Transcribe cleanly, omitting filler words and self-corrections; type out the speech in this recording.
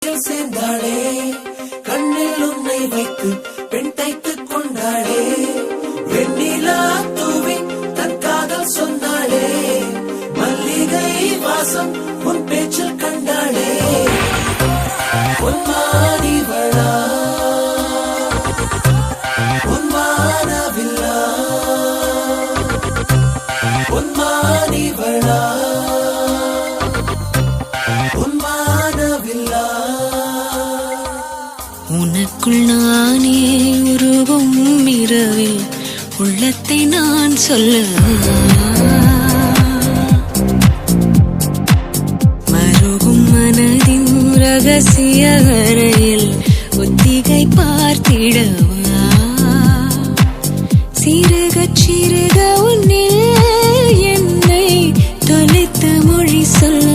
வீட்டில் சேர்ந்தாளே, கண்ணில் உன்னை வைத்து பெண் தைத்துக் கொண்டாளே, வெண்ணிலா தூவி தன் காதல் சொன்னாளே, மல்லிகை வாசம் உன் பேச்சில் கண்டாளே, பொன்மானிவளா பொன்மானவில்லா பொன்மானிவளா பொன்மானவில்லா. உனக்குள் நானே உருவும் இரவில் உள்ளத்தை நான் சொல்ல, மருகும் மனதின் ரகசிய அறையில் ஒத்திகை பார்த்திடவா, சிறுக சிறுக உன்னில் என்னை தொலைத்த மொழி சொல்ல,